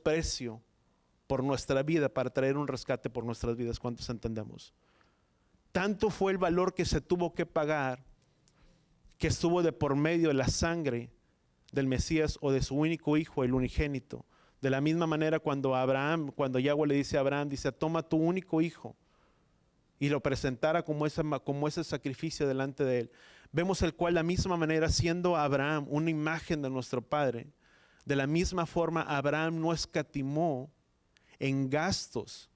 precio por nuestra vida para traer un rescate por nuestras vidas. ¿Cuántos entendemos? Tanto fue el valor que se tuvo que pagar, que estuvo de por medio de la sangre del Mesías o de su único hijo, el unigénito. De la misma manera cuando Yahweh le dice a Abraham, dice, toma tu único hijo, y lo presentara como ese sacrificio delante de él. Vemos el cual, de la misma manera, siendo Abraham una imagen de nuestro Padre, de la misma forma Abraham no escatimó en gastos,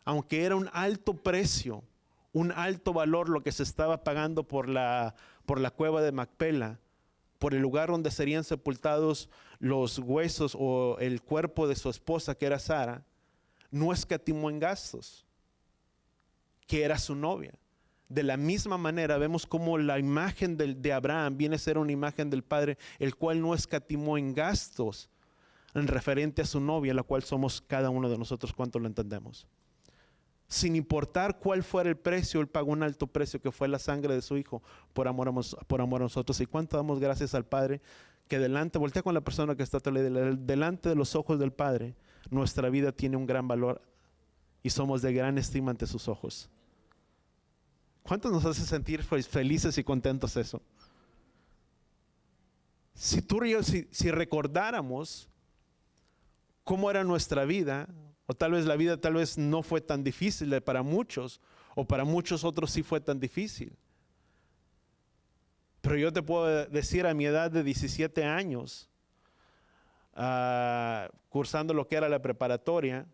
aunque era un alto precio, un alto valor lo que se estaba pagando por la cueva de Macpela, por el lugar donde serían sepultados los huesos o el cuerpo de su esposa, que era Sara. No escatimó en gastos, que era su novia. De la misma manera vemos como la imagen de Abraham viene a ser una imagen del Padre, el cual no escatimó en gastos en referente a su novia, la cual somos cada uno de nosotros. ¿Cuánto lo entendemos? Sin importar cuál fuera el precio, Él pagó un alto precio, que fue la sangre de su Hijo por amor a nosotros. ¿Y cuánto damos gracias al Padre? Que voltea con la persona que está a tu lado, delante de los ojos del Padre, nuestra vida tiene un gran valor y somos de gran estima ante sus ojos. ¿Cuánto nos hace sentir felices y contentos eso? Si recordáramos cómo era nuestra vida, o tal vez la vida no fue tan difícil para muchos, o para muchos otros sí fue tan difícil. Pero yo te puedo decir, a mi edad de 17 años, cursando lo que era la preparatoria,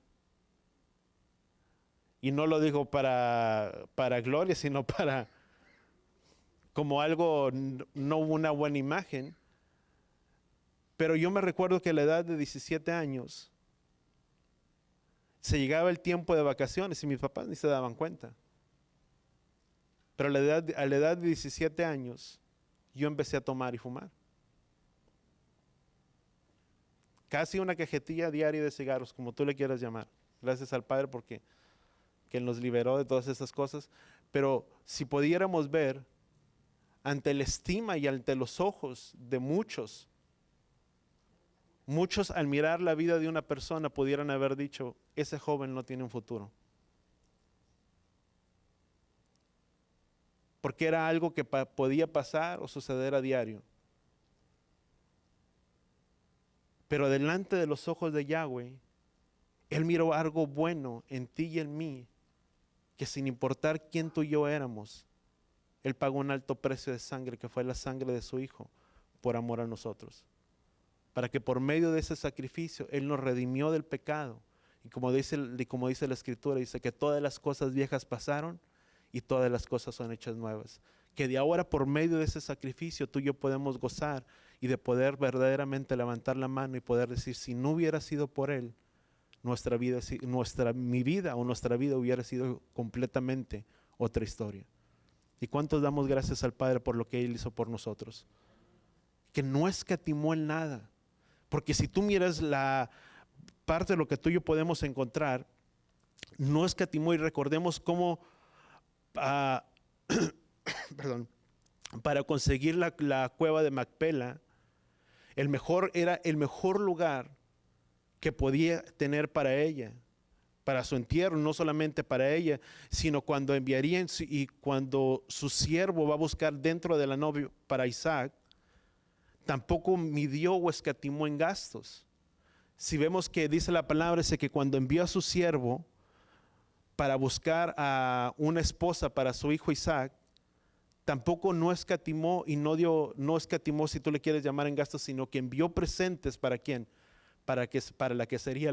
y no lo digo para gloria, sino para como algo, no una buena imagen. Pero yo me recuerdo que a la edad de 17 años se llegaba el tiempo de vacaciones y mis papás ni se daban cuenta. Pero a la edad de 17 años yo empecé a tomar y fumar. Casi una cajetilla diaria de cigarros, como tú le quieras llamar. Gracias al Padre porque que nos liberó de todas esas cosas. Pero si pudiéramos ver, ante la estima y ante los ojos de muchos al mirar la vida de una persona pudieran haber dicho, ese joven no tiene un futuro. Porque era algo que podía pasar o suceder a diario. Pero delante de los ojos de Yahweh, Él miró algo bueno en ti y en mí, que sin importar quién tú y yo éramos, Él pagó un alto precio de sangre, que fue la sangre de su Hijo, por amor a nosotros. Para que por medio de ese sacrificio Él nos redimió del pecado. Y como dice la Escritura, dice que todas las cosas viejas pasaron y todas las cosas son hechas nuevas. Que de ahora, por medio de ese sacrificio, tú y yo podemos gozar y de poder verdaderamente levantar la mano y poder decir, si no hubiera sido por Él, mi vida hubiera sido completamente otra historia. ¿Y cuántos damos gracias al Padre por lo que Él hizo por nosotros? Que no escatimó en nada. Porque si tú miras la parte de lo que tú y yo podemos encontrar, no escatimó. Y recordemos cómo perdón, para conseguir la cueva de Macpela, era el mejor lugar que podía tener para ella, para su entierro, no solamente para ella, sino cuando enviarían y cuando su siervo va a buscar dentro de la novia para Isaac, tampoco midió o escatimó en gastos. Si vemos que dice la palabra, dice que cuando envió a su siervo para buscar a una esposa para su hijo Isaac, tampoco no escatimó y no escatimó, si tú le quieres llamar en gastos, sino que envió presentes ¿para quién? Para la que sería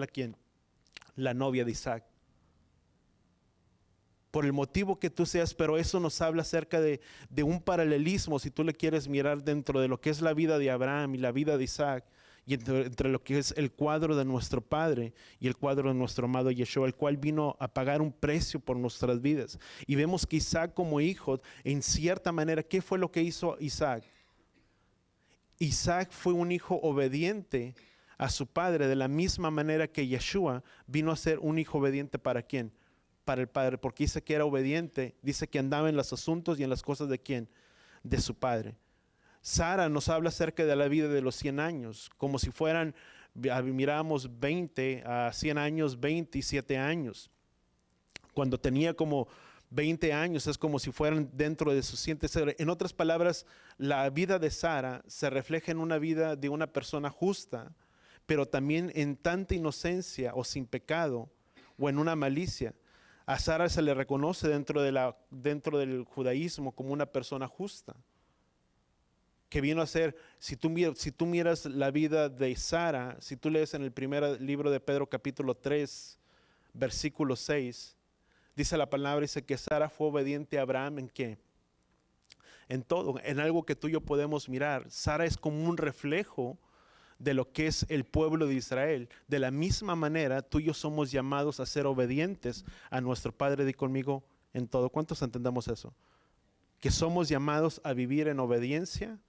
la novia de Isaac. Por el motivo que tú seas, pero eso nos habla acerca de un paralelismo, si tú le quieres mirar dentro de lo que es la vida de Abraham y la vida de Isaac, y entre lo que es el cuadro de nuestro Padre y el cuadro de nuestro amado Yeshua, el cual vino a pagar un precio por nuestras vidas. Y vemos que Isaac como hijo, en cierta manera, ¿qué fue lo que hizo Isaac? Isaac fue un hijo obediente a su padre, de la misma manera que Yeshua vino a ser un hijo obediente. ¿Para quién? Para el Padre, porque dice que era obediente, dice que andaba en los asuntos y en las cosas de quién, de su padre. Sara nos habla acerca de la vida de los 100 años, como si fueran Mirábamos 20 a 100 años, 27 años. Cuando tenía como 20 años es como si fueran dentro de sus 100. En otras palabras, la vida de Sara se refleja en una vida de una persona justa, pero también en tanta inocencia o sin pecado o en una malicia. A Sara se le reconoce dentro del judaísmo como una persona justa, que vino a ser, si tú miras la vida de Sara, si tú lees en el primer libro de Pedro capítulo 3, versículo 6, dice la palabra, dice que Sara fue obediente a Abraham ¿en qué? En todo, en algo que tú y yo podemos mirar. Sara es como un reflejo de lo que es el pueblo de Israel. De la misma manera, tú y yo somos llamados a ser obedientes a nuestro Padre. Di conmigo, en todo. ¿Cuántos entendemos eso? Que somos llamados a vivir en obediencia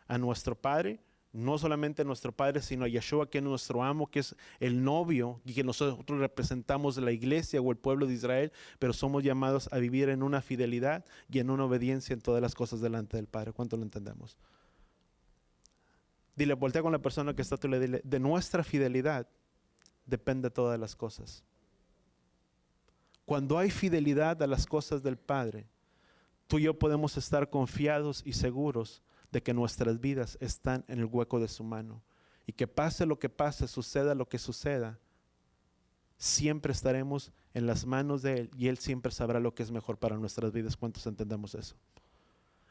a nuestro Padre, no solamente a nuestro Padre, sino a Yeshua, que es nuestro amo, que es el novio, y que nosotros representamos la iglesia o el pueblo de Israel, pero somos llamados a vivir en una fidelidad y en una obediencia en todas las cosas delante del Padre. ¿Cuánto lo entendemos? Dile, voltea con la persona que está, tú le dile, de nuestra fidelidad depende todas las cosas. Cuando hay fidelidad a las cosas del Padre, tú y yo podemos estar confiados y seguros de que nuestras vidas están en el hueco de su mano. Y que pase lo que pase, suceda lo que suceda, siempre estaremos en las manos de Él y Él siempre sabrá lo que es mejor para nuestras vidas. ¿Cuántos entendemos eso?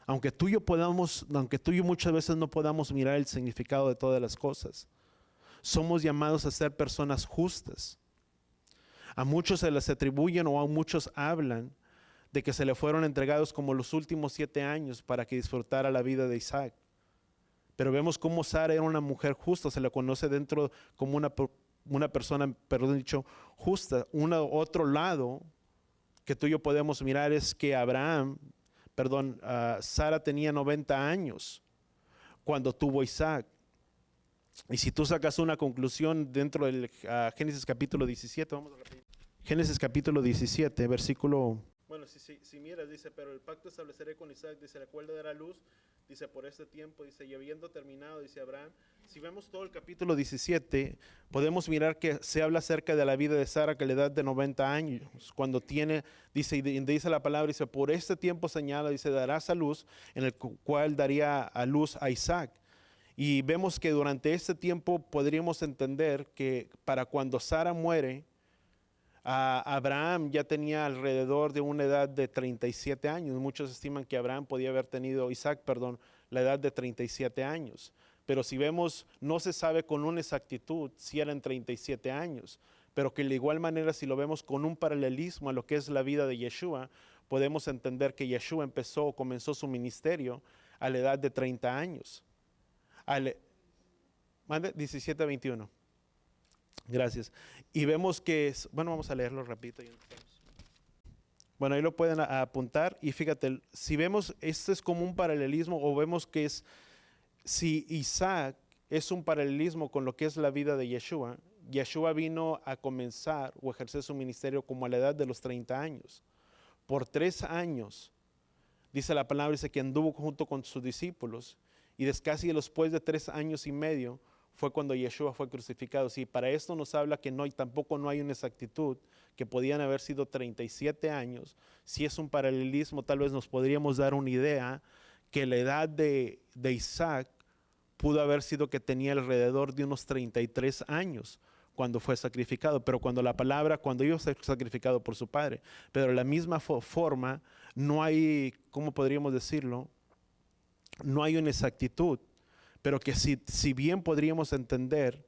Aunque tú y yo muchas veces no podamos mirar el significado de todas las cosas, somos llamados a ser personas justas. A muchos se les atribuyen o a muchos hablan de que se le fueron entregados como los últimos 7 años para que disfrutara la vida de Isaac. Pero vemos cómo Sara era una mujer justa, se le conoce dentro como una persona, perdón dicho, justa. Otro lado que tú y yo podemos mirar es que Sara tenía 90 años cuando tuvo Isaac. Y si tú sacas una conclusión dentro del Génesis capítulo 17, vamos a repetir. Génesis capítulo 17, versículo... Bueno, si miras, dice, pero el pacto estableceré con Isaac, dice, la cual dará luz, dice, por este tiempo, dice, y habiendo terminado, dice Abraham. Si vemos todo el capítulo 17, podemos mirar que se habla acerca de la vida de Sara, que a la edad de 90 años, cuando dice la palabra, dice, por este tiempo señala, dice, darás a luz, en el cual daría a luz a Isaac. Y vemos que durante este tiempo podríamos entender que para cuando Sara muere, Abraham ya tenía alrededor de una edad de 37 años. Muchos estiman que Isaac, la edad de 37 años. Pero si vemos, no se sabe con una exactitud si eran 37 años. Pero que de igual manera, si lo vemos con un paralelismo a lo que es la vida de Yeshua, podemos entender que Yeshua comenzó su ministerio a la edad de 30 años. 17 a 21. Gracias. Y vemos que, vamos a leerlo rapidito. Bueno, ahí lo pueden apuntar y fíjate, si vemos, este es como un paralelismo o vemos que si Isaac es un paralelismo con lo que es la vida de Yeshua, Yeshua vino a comenzar o ejercer su ministerio como a la edad de los 30 años. Por 3 años, dice la palabra, dice que anduvo junto con sus discípulos y casi después de 3 años y medio, fue cuando Yeshua fue crucificado. Sí, para esto nos habla que tampoco no hay una exactitud, que podían haber sido 37 años. Si es un paralelismo, tal vez nos podríamos dar una idea que la edad de Isaac pudo haber sido que tenía alrededor de unos 33 años cuando fue sacrificado, pero cuando iba a ser sacrificado por su padre. Pero de la misma forma, no hay, ¿cómo podríamos decirlo? No hay una exactitud. Pero que si bien podríamos entender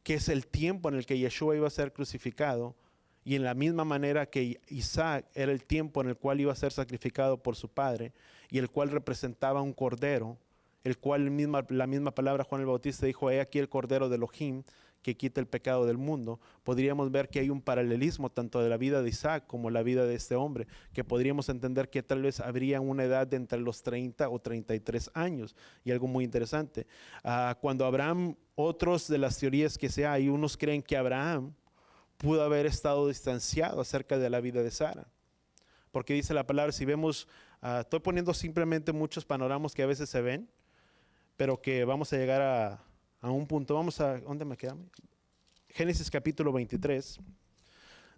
que es el tiempo en el que Yeshua iba a ser crucificado, y en la misma manera que Isaac era el tiempo en el cual iba a ser sacrificado por su padre, y el cual representaba un cordero, el cual la misma palabra Juan el Bautista dijo, he aquí el cordero de Elohim, que quita el pecado del mundo. Podríamos ver que hay un paralelismo tanto de la vida de Isaac como la vida de este hombre, que podríamos entender que tal vez habría una edad de entre los 30 o 33 años. Y algo muy interesante, cuando Abraham, otros de las teorías que hay, unos creen que Abraham pudo haber estado distanciado acerca de la vida de Sara, porque dice la palabra, si vemos, estoy poniendo simplemente muchos panoramas que a veces se ven, pero que vamos a llegar a un punto. ¿Dónde me quedamos? Génesis capítulo 23.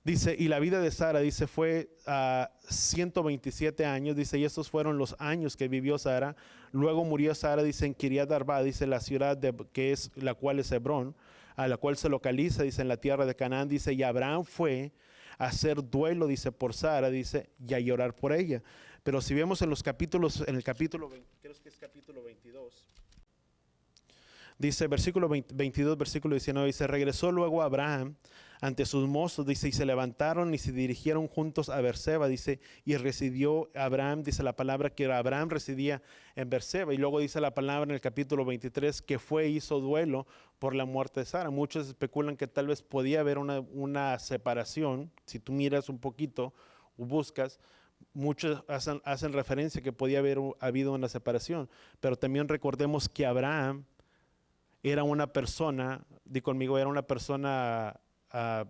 Dice, y la vida de Sara, dice, fue a 127 años, dice, y estos fueron los años que vivió Sara. Luego murió Sara, dice, en Kiriat Arba, dice, la ciudad que es, la cual es Hebrón, a la cual se localiza, dice, en la tierra de Canaán, dice, y Abraham fue a hacer duelo, dice, por Sara, dice, y a llorar por ella. Pero si vemos en los capítulos, en el capítulo 20, creo que es capítulo 22, dice, versículo 22, versículo 19, dice, regresó luego Abraham ante sus mozos, dice, y se levantaron y se dirigieron juntos a Berseba, dice, y residió Abraham, dice la palabra que Abraham residía en Berseba, y luego dice la palabra en el capítulo 23 que fue y hizo duelo por la muerte de Sara. Muchos especulan que tal vez podía haber una separación, si tú miras un poquito o buscas, muchos hacen referencia que podía haber habido una separación, pero también recordemos que Abraham era una persona, di conmigo, era una persona,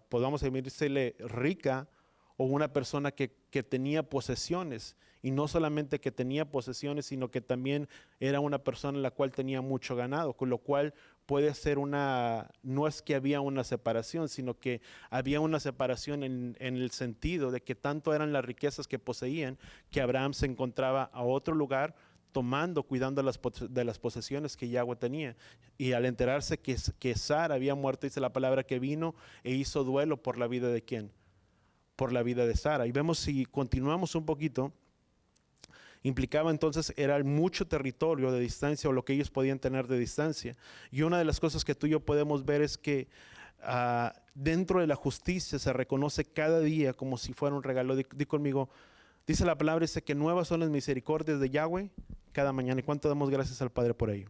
podamos decirle rica, o una persona que tenía posesiones, y no solamente que tenía posesiones, sino que también era una persona en la cual tenía mucho ganado, con lo cual puede ser no es que había una separación, sino que había una separación en el sentido de que tanto eran las riquezas que poseían, que Abraham se encontraba a otro lugar, cuidando de las posesiones que Yahweh tenía. Y al enterarse que Sara había muerto, dice la palabra que vino e hizo duelo por la vida de ¿quién? Por la vida de Sara. Y vemos, si continuamos un poquito, implicaba entonces, era mucho territorio de distancia, o lo que ellos podían tener de distancia. Y una de las cosas que tú y yo podemos ver es que dentro de la justicia se reconoce cada día como si fuera un regalo. Di conmigo, dice la palabra, dice que nuevas son las misericordias de Yahweh cada mañana. ¿Y cuánto damos gracias al Padre por ello?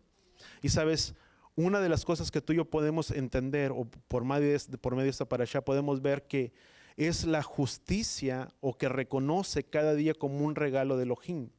Y sabes, una de las cosas que tú y yo podemos entender, o por medio de esta parashá, podemos ver que es la justicia, o que reconoce cada día como un regalo de Elohim.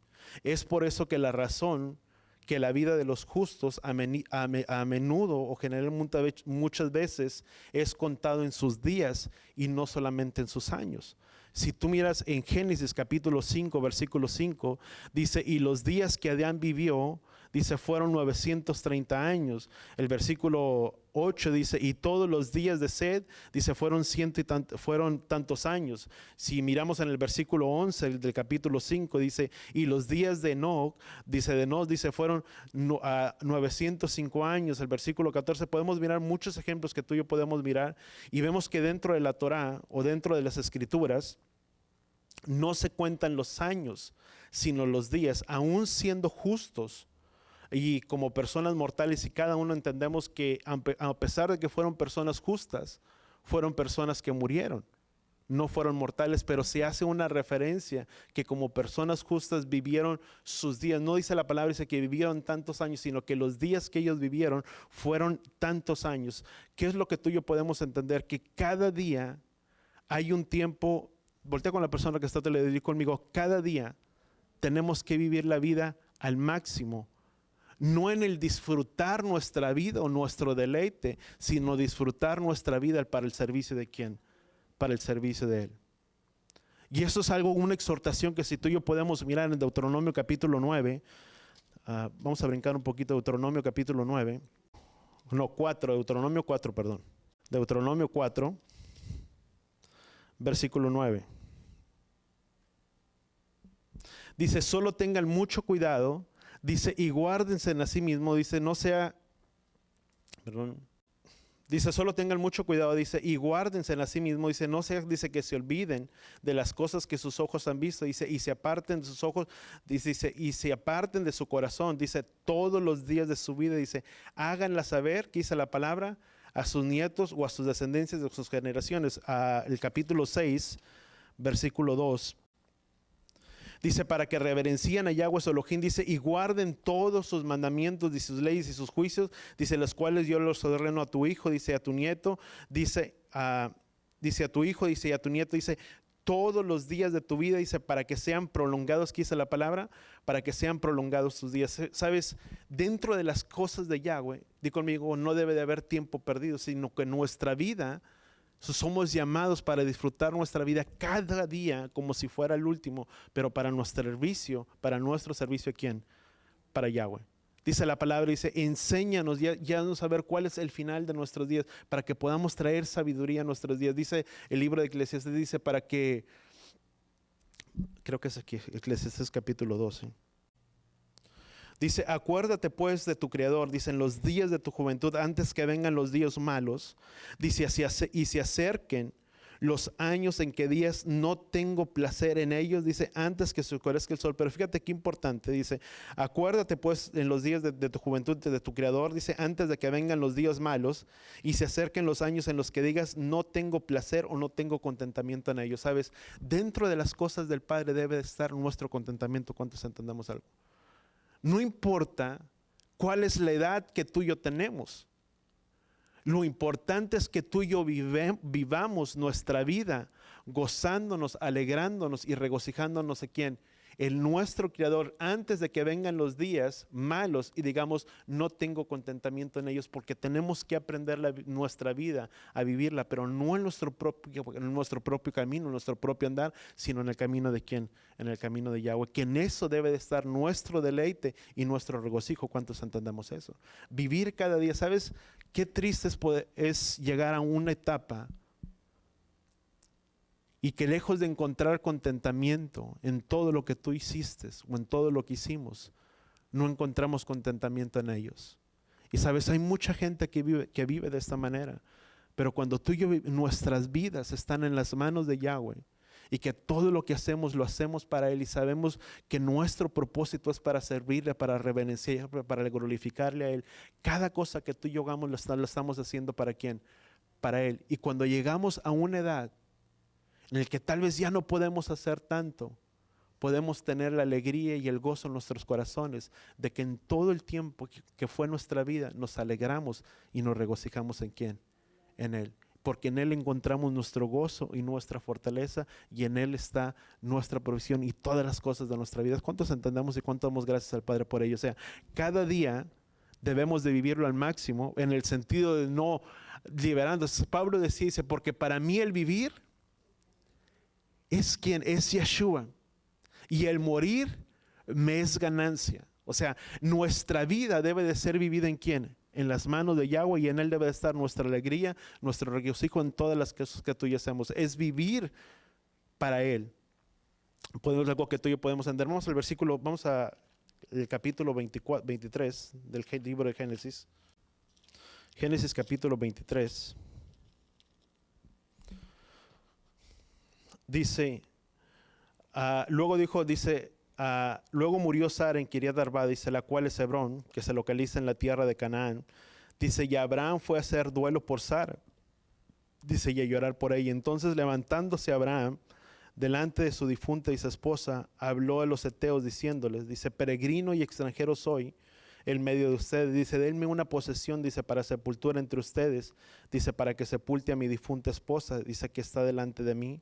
Es por eso que la razón que la vida de los justos a menudo, o generalmente muchas veces, es contado en sus días y no solamente en sus años. Si tú miras en Génesis capítulo 5, versículo 5, dice, y los días que Adán vivió, dice, fueron 930 años. El versículo 8 dice, y todos los días de Sed, dice, fueron tantos años. Si miramos en el versículo 11 del capítulo 5, dice, y los días de Enoc, dice, fueron 905 años. El versículo 14, podemos mirar muchos ejemplos que tú y yo podemos mirar, y vemos que dentro de la Torá, o dentro de las Escrituras, no se cuentan los años, sino los días, aún siendo justos. Y como personas mortales, y cada uno entendemos que a pesar de que fueron personas justas, fueron personas que murieron, no fueron mortales, pero se hace una referencia que como personas justas vivieron sus días. No dice la palabra, dice que vivieron tantos años, sino que los días que ellos vivieron fueron tantos años. ¿Qué es lo que tú y yo podemos entender? Que cada día hay un tiempo. Voltea con la persona que está te le digo conmigo, cada día tenemos que vivir la vida al máximo. No en el disfrutar nuestra vida o nuestro deleite, sino disfrutar nuestra vida para el servicio de ¿quién? Para el servicio de Él. Y eso es una exhortación que si tú y yo podemos mirar en Deuteronomio capítulo 9, vamos a brincar un poquito, Deuteronomio capítulo 9, Deuteronomio 4, perdón. Deuteronomio 4, versículo 9. Dice, solo tengan mucho cuidado, dice, y guárdense en sí mismo, dice, dice, solo tengan mucho cuidado, dice, y guárdense en sí mismo, dice, no sea, dice, que se olviden de las cosas que sus ojos han visto, dice, y se aparten de sus ojos, dice, y se aparten de su corazón, dice, todos los días de su vida, dice, háganla saber, que dice la palabra, a sus nietos o a sus descendencias de sus generaciones. El capítulo 6, versículo 2. Dice, para que reverencien a Yahweh su Elohim, dice, y guarden todos sus mandamientos, dice, sus leyes y sus juicios, dice, los cuales yo los ordeno a tu hijo, dice, a tu nieto, dice a tu hijo, dice, y a tu nieto, dice, todos los días de tu vida, dice, para que sean prolongados, ¿qué dice la palabra? Para que sean prolongados tus días. Sabes, dentro de las cosas de Yahweh, di conmigo, no debe de haber tiempo perdido, sino que nuestra vida, somos llamados para disfrutar nuestra vida cada día como si fuera el último, pero para nuestro servicio, ¿a quién? Para Yahweh. Dice la palabra, dice, enséñanos ya no saber cuál es el final de nuestros días, para que podamos traer sabiduría a nuestros días. Dice el libro de Eclesiastés, dice para que, creo que es aquí, Eclesiastés capítulo 12. Dice, acuérdate pues de tu Creador, dice, en los días de tu juventud, antes que vengan los días malos, dice, y se acerquen los años en que días no tengo placer en ellos, dice, antes que se oscurezca el sol. Pero fíjate qué importante, dice, acuérdate pues en los días de tu juventud, de tu Creador, dice, antes de que vengan los días malos y se acerquen los años en los que digas, no tengo placer o no tengo contentamiento en ellos. Sabes, dentro de las cosas del Padre debe de estar nuestro contentamiento. ¿Cuántos entendamos algo? No importa cuál es la edad que tú y yo tenemos. Lo importante es que tú y yo vivamos nuestra vida gozándonos, alegrándonos y regocijándonos en quién, en nuestro Creador, antes de que vengan los días malos y digamos, no tengo contentamiento en ellos, porque tenemos que aprender nuestra vida a vivirla, pero no en nuestro propio camino, en nuestro propio andar, sino en el camino de quién, en el camino de Yahweh, que en eso debe de estar nuestro deleite y nuestro regocijo. ¿Cuántos entendemos eso? Vivir cada día. ¿Sabes qué triste es llegar a una etapa y que lejos de encontrar contentamiento en todo lo que tú hiciste o en todo lo que hicimos, no encontramos contentamiento en ellos? Y sabes, hay mucha gente que vive de esta manera, pero cuando tú y yo, nuestras vidas están en las manos de Yahweh, y que todo lo que hacemos lo hacemos para Él, y sabemos que nuestro propósito es para servirle, para reverenciarle, para glorificarle a Él. Cada cosa que tú y yo hagamos lo estamos haciendo ¿para quién? Para Él. Y cuando llegamos a una edad en la que tal vez ya no podemos hacer tanto, podemos tener la alegría y el gozo en nuestros corazones de que en todo el tiempo que fue nuestra vida nos alegramos y nos regocijamos ¿en quién? En Él. Porque en Él encontramos nuestro gozo y nuestra fortaleza, y en Él está nuestra provisión y todas las cosas de nuestra vida. ¿Cuántos entendemos y cuánto damos gracias al Padre por ello? O sea, cada día debemos de vivirlo al máximo, en el sentido de no liberándose. Pablo decía, dice, porque para mí el vivir es quien es Yeshua, y el morir me es ganancia. O sea, nuestra vida debe de ser vivida ¿en quién? En las manos de Yahweh, y en Él debe de estar nuestra alegría, nuestro regocijo en todas las cosas que tú y yo hacemos. Es vivir para Él. Podemos algo que tú y yo podemos entender. Vamos al versículo, vamos al capítulo 23 del libro de Génesis. Génesis capítulo 23. Dice, luego murió Sara en Kiriat Arba, dice, la cual es Hebrón, que se localiza en la tierra de Canaán. Dice, y Abraham fue a hacer duelo por Sara, dice, y a llorar por ella. Entonces levantándose Abraham delante de su difunta y su esposa, habló a los heteos diciéndoles, dice, peregrino y extranjero soy en medio de ustedes, dice, denme una posesión, dice, para sepultura entre ustedes, dice, para que sepulte a mi difunta esposa, dice, que está delante de mí.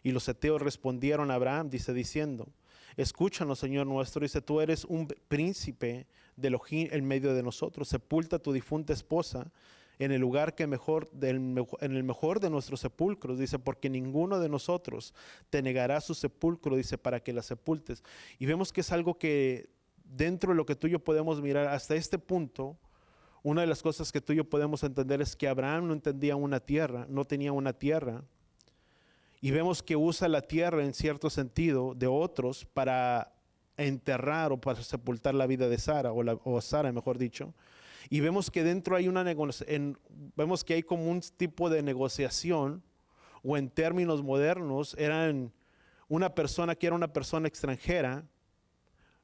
Y los heteos respondieron a Abraham, dice, diciendo, escúchanos, Señor nuestro, dice, tú eres un príncipe de Elohim en medio de nosotros, sepulta a tu difunta esposa en el lugar en el mejor de nuestros sepulcros, dice, porque ninguno de nosotros te negará su sepulcro, dice, para que la sepultes. Y vemos que es algo que dentro de lo que tú y yo podemos mirar hasta este punto, una de las cosas que tú y yo podemos entender es que Abraham no entendía una tierra, no tenía una tierra. Y vemos que usa la tierra en cierto sentido de otros para enterrar o para sepultar la vida de Sara, o Sara mejor dicho. Y vemos que dentro hay vemos que hay como un tipo de negociación, o en términos modernos, una persona que era una persona extranjera,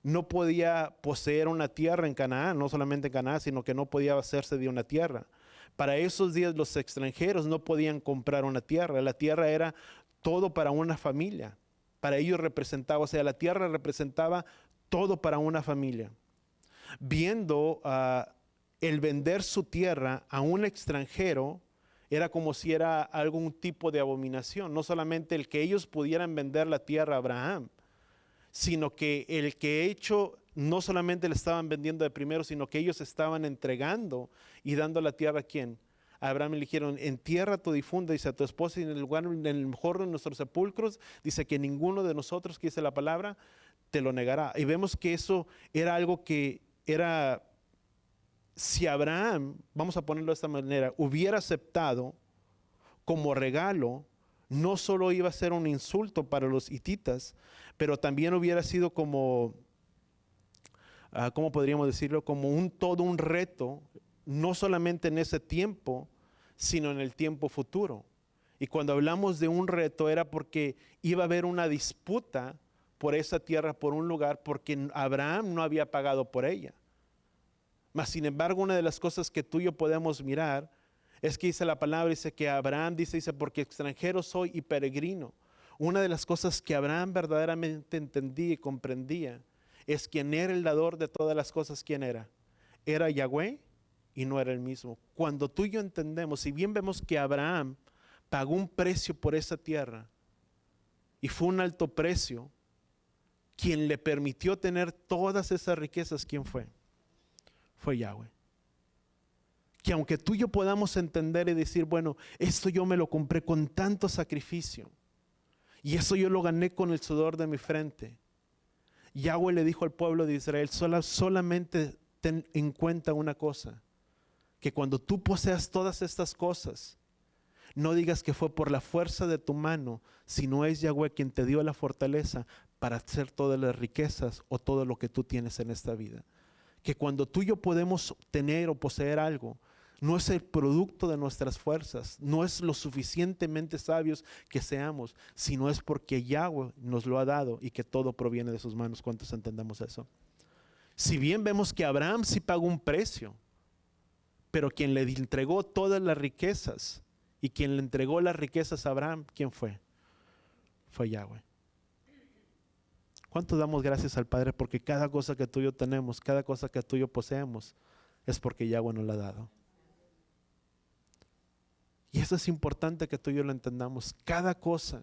no podía poseer una tierra en Canaán, no solamente en Canaán, sino que no podía hacerse de una tierra. Para esos días los extranjeros no podían comprar una tierra, la tierra era todo para una familia. Para ellos representaba, o sea, la tierra representaba todo para una familia. Viendo el vender su tierra a un extranjero, era como si era algún tipo de abominación. No solamente el que ellos pudieran vender la tierra a Abraham, sino que el que hecho no solamente le estaban vendiendo de primero, sino que ellos estaban entregando y dando la tierra ¿a quién? A Abraham le dijeron, entierra a tu difunta, dice, a tu esposa, y en el lugar, en el mejor de nuestros sepulcros, dice que ninguno de nosotros, que dice la palabra, te lo negará. Y vemos que eso era algo que era si Abraham, vamos a ponerlo de esta manera, hubiera aceptado como regalo, no solo iba a ser un insulto para los hititas, pero también hubiera sido como, ¿cómo podríamos decirlo? Como todo un reto, no solamente en ese tiempo, sino en el tiempo futuro. Y cuando hablamos de un reto era porque iba a haber una disputa por esa tierra, por un lugar, porque Abraham no había pagado por ella. Mas sin embargo, una de las cosas que tú y yo podemos mirar es que dice la palabra, dice que Abraham dice, porque extranjero soy y peregrino. Una de las cosas que Abraham verdaderamente entendía y comprendía es quién era el dador de todas las cosas. ¿Quién era? Era Yahweh y no era el mismo. Cuando tú y yo entendemos, si bien vemos que Abraham pagó un precio por esa tierra y fue un alto precio, quien le permitió tener todas esas riquezas, ¿quién fue? Fue Yahweh. Que aunque tú y yo podamos entender y decir, bueno, esto yo me lo compré con tanto sacrificio y eso yo lo gané con el sudor de mi frente. Yahweh le dijo al pueblo de Israel, solamente ten en cuenta una cosa, que cuando tú poseas todas estas cosas, no digas que fue por la fuerza de tu mano, sino es Yahweh quien te dio la fortaleza para hacer todas las riquezas o todo lo que tú tienes en esta vida. Que cuando tú y yo podemos tener o poseer algo, no es el producto de nuestras fuerzas, no es lo suficientemente sabios que seamos, sino es porque Yahweh nos lo ha dado y que todo proviene de sus manos. ¿Cuántos entendemos eso? Si bien vemos que Abraham sí pagó un precio, pero quien le entregó todas las riquezas y quien le entregó las riquezas a Abraham, ¿quién fue? Fue Yahweh. ¿Cuánto damos gracias al Padre? Porque cada cosa que tú y yo tenemos, cada cosa que tú y yo poseemos, es porque Yahweh nos la ha dado. Y eso es importante que tú y yo lo entendamos. Cada cosa.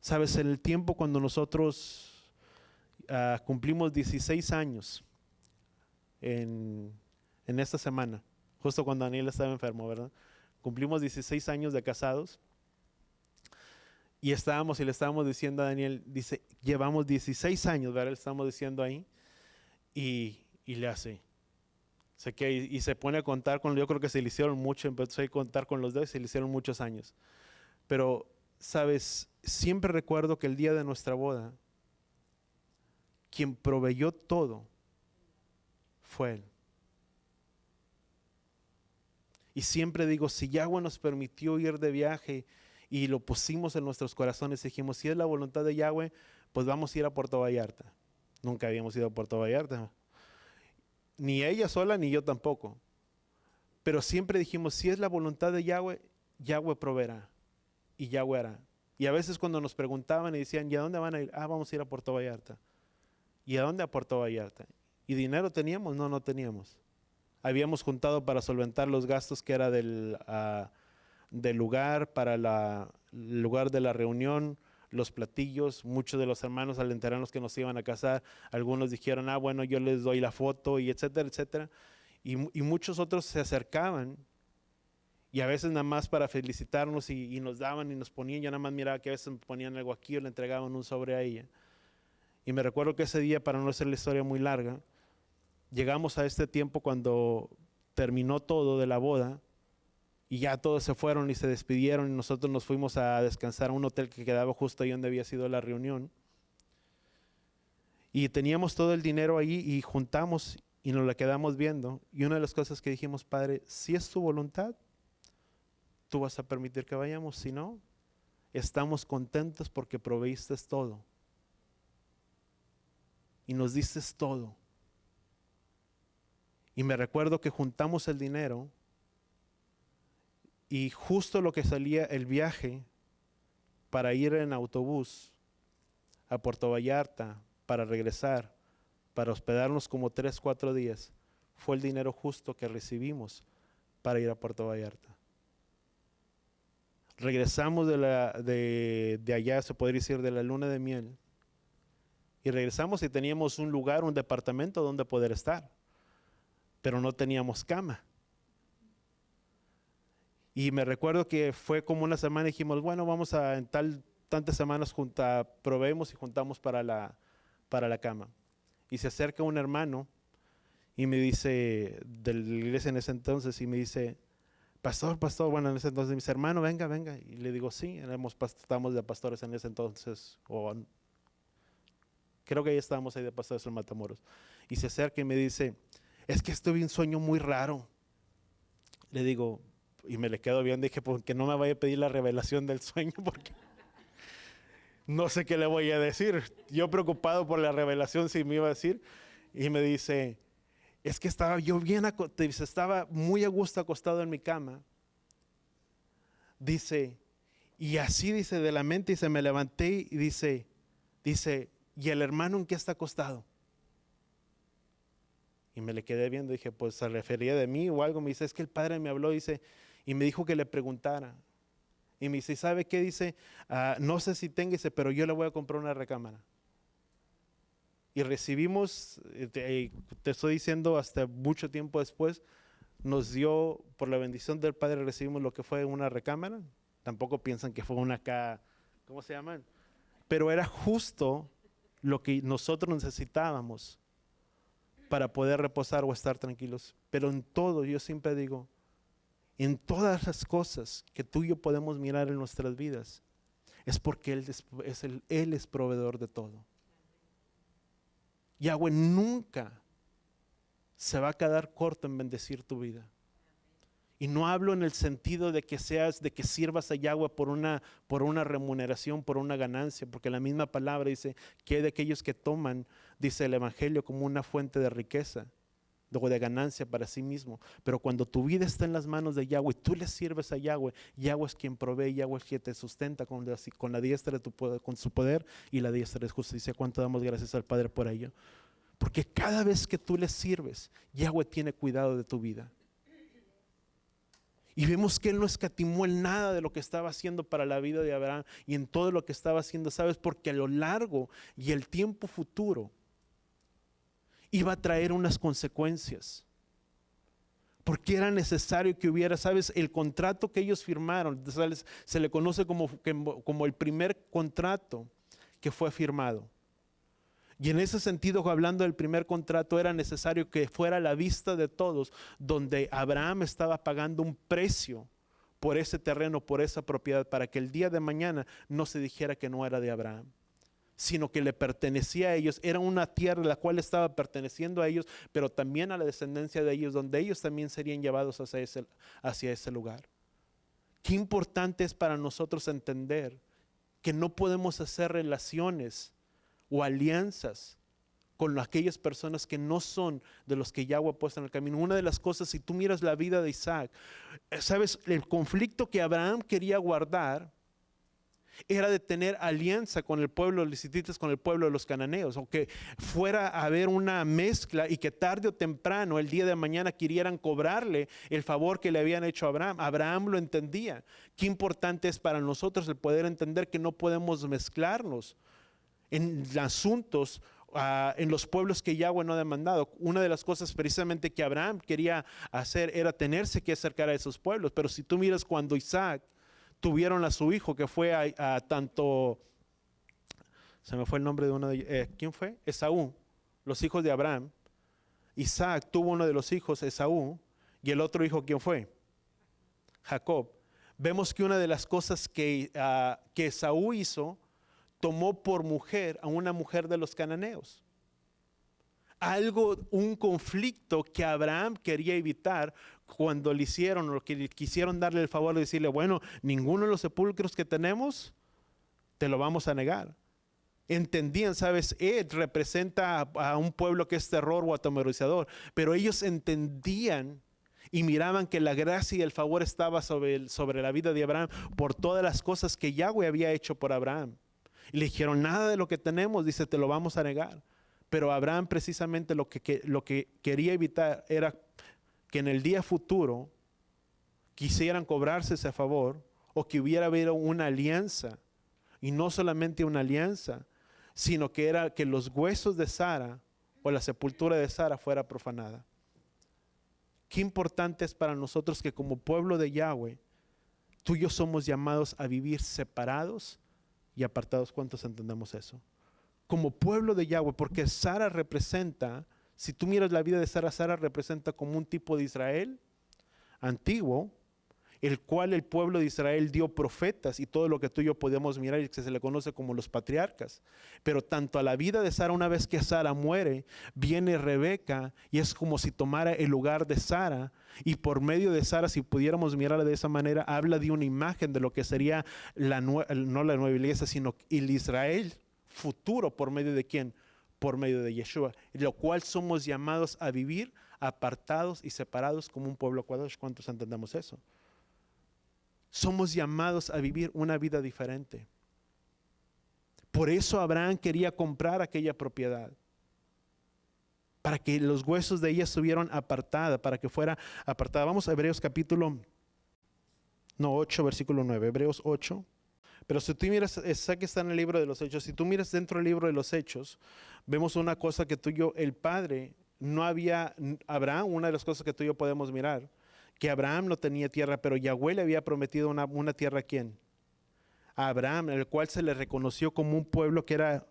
Sabes, en el tiempo cuando nosotros cumplimos 16 años, en esta semana, justo cuando Daniel estaba enfermo, ¿verdad? Cumplimos 16 años de casados. Y le estábamos diciendo a Daniel, dice, llevamos 16 años, ¿verdad? Le estamos diciendo ahí. Y le hace. Y se pone a contar yo creo que se le hicieron mucho, empezó a contar con los dedos, se le hicieron muchos años. Pero, sabes, siempre recuerdo que el día de nuestra boda, quien proveyó todo fue Él. Y siempre digo, si Yahweh nos permitió ir de viaje y lo pusimos en nuestros corazones, dijimos, si es la voluntad de Yahweh, pues vamos a ir a Puerto Vallarta. Nunca habíamos ido a Puerto Vallarta. Ni ella sola, ni yo tampoco. Pero siempre dijimos, si es la voluntad de Yahweh, Yahweh proveerá y Yahweh hará. Y a veces cuando nos preguntaban y decían, ¿y a dónde van a ir? Vamos a ir a Puerto Vallarta. ¿Y a dónde? A Puerto Vallarta. ¿Y dinero teníamos? No, no teníamos. Habíamos juntado para solventar los gastos que era del lugar, para el lugar de la reunión, los platillos. Muchos de los hermanos al enterarnos que nos iban a casar, algunos dijeron, bueno, yo les doy la foto y etcétera, etcétera. Y muchos otros se acercaban y a veces nada más para felicitarnos y nos daban y nos ponían. Yo nada más miraba que a veces me ponían algo aquí o le entregaban un sobre a ella. Y me recuerdo que ese día, para no hacer la historia muy larga, llegamos a este tiempo cuando terminó todo de la boda y ya todos se fueron y se despidieron y nosotros nos fuimos a descansar a un hotel que quedaba justo ahí donde había sido la reunión. Y teníamos todo el dinero ahí y juntamos y nos la quedamos viendo. Y una de las cosas que dijimos, Padre, si es tu voluntad, tú vas a permitir que vayamos. Si no, estamos contentos porque proveíste todo. Y nos diste todo. Y me recuerdo que juntamos el dinero y justo lo que salía el viaje para ir en autobús a Puerto Vallarta, para regresar, para hospedarnos como 3, 4 días, fue el dinero justo que recibimos para ir a Puerto Vallarta. Regresamos de allá, se podría decir, de la luna de miel, y regresamos y teníamos un lugar, un departamento donde poder estar, pero no teníamos cama. Y me recuerdo que fue como una semana y dijimos, bueno, vamos a en tantas semanas proveemos y juntamos para la cama. Y se acerca un hermano y me dice, de la iglesia en ese entonces, y me dice, pastor, bueno, en ese entonces me dice, hermano, venga, venga. Y le digo, sí, estábamos de pastores en ese entonces, creo que ya estábamos ahí de pastores en Matamoros. Y se acerca y me dice, es que tuve un sueño muy raro. Le digo, y me le quedo bien, dije, porque no me vaya a pedir la revelación del sueño, porque no sé qué le voy a decir. Yo preocupado por la revelación, si me iba a decir. Y me dice, es que estaba yo estaba muy a gusto acostado en mi cama. Dice, y así dice de la mente, y se me levanté y dice, ¿y el hermano en qué está acostado? Y me le quedé viendo, dije, pues se refería de mí o algo. Me dice, es que el padre me habló, dice, y me dijo que le preguntara. Y me dice, ¿sabe qué? Dice, no sé si tenga, dice, pero yo le voy a comprar una recámara. Y recibimos, te estoy diciendo, hasta mucho tiempo después, nos dio, por la bendición del Padre, recibimos lo que fue una recámara. Tampoco piensan que fue una acá, ¿cómo se llaman? Pero era justo lo que nosotros necesitábamos para poder reposar o estar tranquilos. Pero en todo, yo siempre digo, en todas las cosas que tú y yo podemos mirar en nuestras vidas, es porque Él es proveedor de todo. Yahweh nunca se va a quedar corto en bendecir tu vida. Y no hablo en el sentido de que sirvas a Yahweh por una remuneración, por una ganancia, porque la misma palabra dice que hay de aquellos que toman, dice el Evangelio, como una fuente de riqueza, de ganancia para sí mismo. Pero cuando tu vida está en las manos de Yahweh, tú le sirves a Yahweh, Yahweh es quien provee, Yahweh es quien te sustenta con la diestra de tu poder, con su poder y la diestra de justicia. ¿Cuánto damos gracias al Padre por ello? Porque cada vez que tú le sirves, Yahweh tiene cuidado de tu vida. Y vemos que Él no escatimó en nada de lo que estaba haciendo para la vida de Abraham y en todo lo que estaba haciendo, ¿sabes? Porque a lo largo y el tiempo futuro iba a traer unas consecuencias. Porque era necesario que hubiera, ¿sabes? El contrato que ellos firmaron, ¿sabes? Se le conoce como el primer contrato que fue firmado. Y en ese sentido, hablando del primer contrato, era necesario que fuera a la vista de todos, donde Abraham estaba pagando un precio por ese terreno, por esa propiedad, para que el día de mañana no se dijera que no era de Abraham, sino que le pertenecía a ellos. Era una tierra la cual estaba perteneciendo a ellos, pero también a la descendencia de ellos, donde ellos también serían llevados hacia ese lugar. Qué importante es para nosotros entender que no podemos hacer relaciones o alianzas con aquellas personas que no son de los que Yahweh ha puesto en el camino. Una de las cosas, si tú miras la vida de Isaac, sabes, el conflicto que Abraham quería guardar era de tener alianza con el pueblo de los hititas, con el pueblo de los cananeos, o que fuera a haber una mezcla y que tarde o temprano, el día de mañana, quisieran cobrarle el favor que le habían hecho a Abraham. Abraham lo entendía. Qué importante es para nosotros el poder entender que no podemos mezclarnos en asuntos, en los pueblos que Yahweh no ha demandado. Una de las cosas precisamente que Abraham quería hacer era tenerse que acercar a esos pueblos. Pero si tú miras cuando Isaac tuvieron a su hijo, que fue a tanto, se me fue el nombre de uno de ellos, ¿quién fue? Esaú, los hijos de Abraham. Isaac tuvo uno de los hijos, Esaú, y el otro hijo, ¿quién fue? Jacob. Vemos que una de las cosas que Esaú hizo, tomó por mujer a una mujer de los cananeos. Un conflicto que Abraham quería evitar cuando le hicieron, o que quisieron darle el favor de decirle, bueno, ninguno de los sepulcros que tenemos te lo vamos a negar. Entendían, ¿sabes? Representa a un pueblo que es terror o atemorizador, pero ellos entendían y miraban que la gracia y el favor estaba sobre la vida de Abraham por todas las cosas que Yahweh había hecho por Abraham. Y le dijeron, nada de lo que tenemos, dice, te lo vamos a negar. Pero Abraham precisamente lo que quería evitar era que en el día futuro quisieran cobrarse ese favor, o que hubiera habido una alianza. Y no solamente una alianza, sino que era que los huesos de Sara o la sepultura de Sara fuera profanada. Qué importante es para nosotros que como pueblo de Yahweh, tú y yo somos llamados a vivir separados y apartados. ¿Cuántos entendemos eso? Como pueblo de Yahweh, porque Sara representa Si tú miras la vida de Sara, Sara representa como un tipo de Israel antiguo, el cual el pueblo de Israel dio profetas y todo lo que tú y yo podemos mirar y que se le conoce como los patriarcas. Pero tanto a la vida de Sara, una vez que Sara muere, viene Rebeca y es como si tomara el lugar de Sara, y por medio de Sara, si pudiéramos mirarla de esa manera, habla de una imagen de lo que sería no la nueva iglesia, sino el Israel futuro. ¿Por medio de quién? Por medio de Yeshua, lo cual somos llamados a vivir apartados y separados como un pueblo Kadosh. ¿Cuántos entendemos eso? Somos llamados a vivir una vida diferente. Por eso Abraham quería comprar aquella propiedad, para que los huesos de ella estuvieran apartados, para que fuera apartada. Vamos a Hebreos 8, versículo 9, Hebreos 8. Pero si tú miras, sé que está en el libro de los Hechos, si tú miras dentro del libro de los Hechos, vemos una cosa que tú y yo, el Padre, Abraham, una de las cosas que tú y yo podemos mirar, que Abraham no tenía tierra, pero Yahweh le había prometido una tierra. ¿A quién? A Abraham, el cual se le reconoció como un pueblo que era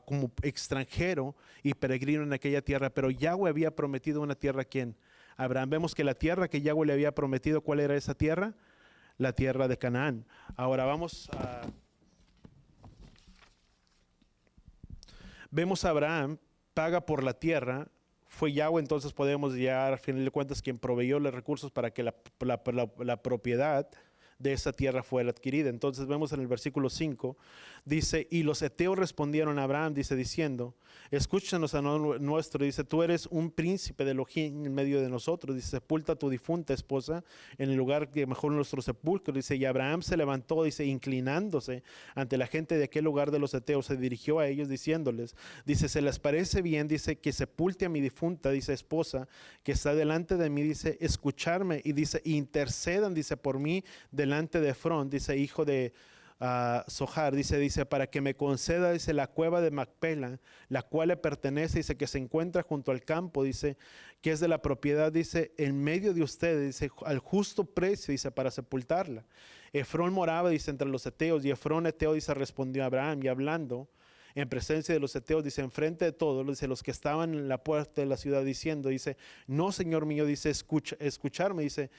como extranjero y peregrino en aquella tierra, pero Yahweh había prometido una tierra. ¿A quién? A Abraham. Vemos que la tierra que Yahweh le había prometido, ¿cuál era esa tierra? La tierra de Canaán. Ahora vemos a Abraham, paga por la tierra. Fue Yahweh, entonces podemos llegar, al final de cuentas, quien proveyó los recursos para que la propiedad de esa tierra fuera adquirida. Entonces vemos en el versículo 5, dice, y los heteos respondieron a Abraham, dice, diciendo, escúchanos a nuestro, dice, tú eres un príncipe de Elohim en medio de nosotros, dice, sepulta a tu difunta esposa en el lugar que mejor nuestro sepulcro, dice, y Abraham se levantó, dice, inclinándose ante la gente de aquel lugar de los heteos, se dirigió a ellos diciéndoles, dice, ¿se les parece bien, dice, que sepulte a mi difunta, dice, esposa, que está delante de mí, dice, escucharme, y dice, intercedan, dice, por mí, delante de Efrón, dice, hijo de Zohar, dice, para que me conceda, dice, la cueva de Macpela, la cual le pertenece, dice, que se encuentra junto al campo, dice, que es de la propiedad, dice, en medio de ustedes, dice, al justo precio, dice, para sepultarla. Efrón moraba, dice, entre los heteos, y Efrón heteo, dice, respondió a Abraham, y hablando en presencia de los heteos, dice, enfrente de todos, dice, los que estaban en la puerta de la ciudad, diciendo, dice, no, Señor mío, dice, escucharme, dice,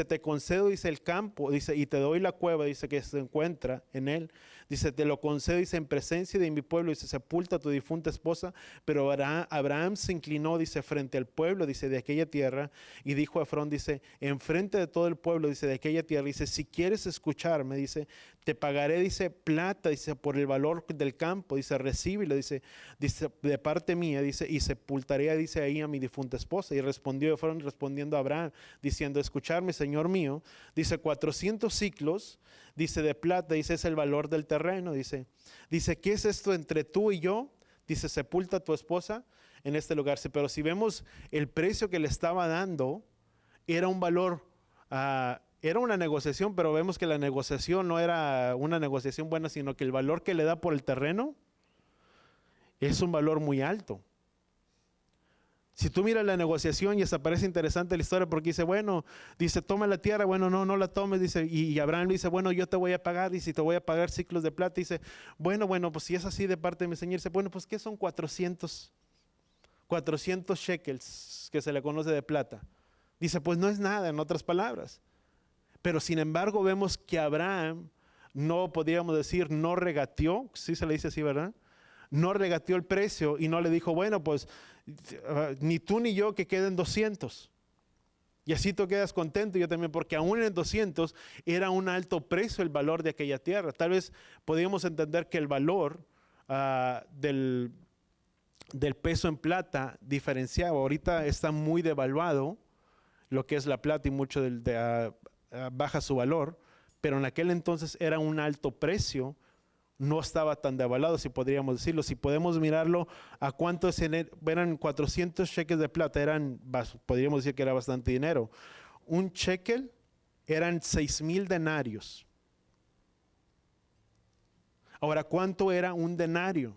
te concedo, dice, el campo, dice, y te doy la cueva, dice, que se encuentra en él, dice, te lo concedo, dice, en presencia de mi pueblo, dice, sepulta a tu difunta esposa. Pero Abraham se inclinó, dice, frente al pueblo, dice, de aquella tierra, y dijo a Efrón, dice, enfrente de todo el pueblo, dice, de aquella tierra, dice, si quieres escucharme, dice, te pagaré, dice, plata, dice, por el valor del campo, dice, recíbelo, dice, de parte mía, dice, y sepultaré, dice, ahí a mi difunta esposa. Y respondió Efrón, respondiendo a Abraham, diciendo, escucharme, Señor mío, dice, 400 ciclos, dice, de plata, dice, es el valor del terreno, dice, ¿qué es esto entre tú y yo? Dice, sepulta a tu esposa en este lugar. Pero si vemos el precio que le estaba dando, era un valor, era una negociación, pero vemos que la negociación no era una negociación buena, sino que el valor que le da por el terreno es un valor muy alto. Si tú miras la negociación, y hasta parece interesante la historia, porque dice, bueno, dice, toma la tierra, bueno, no la tomes, dice, y Abraham le dice, bueno, yo te voy a pagar, dice, y te voy a pagar ciclos de plata. Dice, bueno, pues si es así de parte de mi señor, dice, bueno, pues ¿qué son 400 shekels, que se le conoce de plata? Dice, pues no es nada, en otras palabras. Pero sin embargo vemos que Abraham, no podríamos decir, no regateó, sí se le dice así, ¿verdad? No regateó el precio y no le dijo, bueno, pues ni tú ni yo, que queden 200. Y así tú quedas contento, yo también, porque aún en 200 era un alto precio el valor de aquella tierra. Tal vez podríamos entender que el valor del peso en plata diferenciaba. Ahorita está muy devaluado lo que es la plata, y mucho baja su valor, pero en aquel entonces era un alto precio. No estaba tan devaluado, si podríamos decirlo. Si podemos mirarlo, a cuántos eran 400 cheques de plata, podríamos decir que era bastante dinero. Un shekel eran 6,000 denarios. Ahora, ¿cuánto era un denario?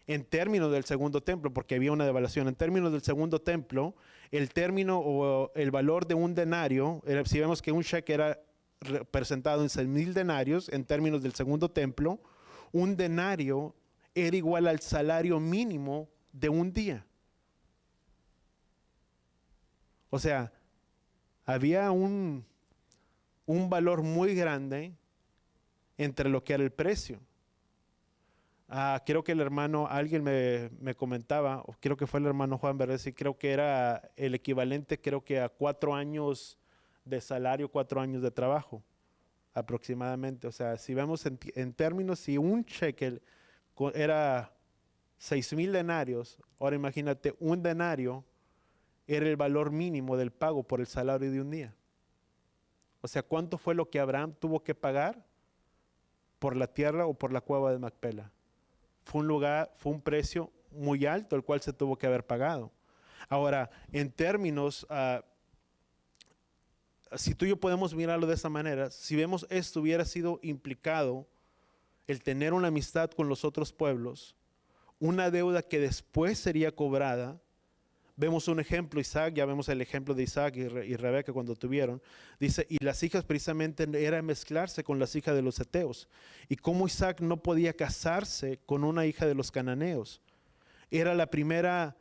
En términos del segundo templo, porque había una devaluación. En términos del segundo templo, el término o el valor de un denario, si vemos que un shekel era representado en 6,000 denarios, en términos del segundo templo, un denario era igual al salario mínimo de un día. O sea, había un valor muy grande entre lo que era el precio. Creo que el hermano, alguien me comentaba, o creo que fue el hermano Juan Verdes, y creo que era el equivalente, creo que a 4 años de salario, 4 años de trabajo, aproximadamente. O sea, si vemos en términos, si un shekel era 6,000 denarios, ahora imagínate, un denario era el valor mínimo del pago por el salario de un día. O sea, ¿cuánto fue lo que Abraham tuvo que pagar por la tierra o por la cueva de Macpela? Fue un precio muy alto el cual se tuvo que haber pagado. Ahora, en términos, si tú y yo podemos mirarlo de esa manera, si vemos esto hubiera sido implicado el tener una amistad con los otros pueblos, una deuda que después sería cobrada. Vemos un ejemplo, Isaac, ya vemos el ejemplo de Isaac y Rebeca cuando tuvieron. Dice, y las hijas precisamente era mezclarse con las hijas de los heteos. Y cómo Isaac no podía casarse con una hija de los cananeos. Era la primera,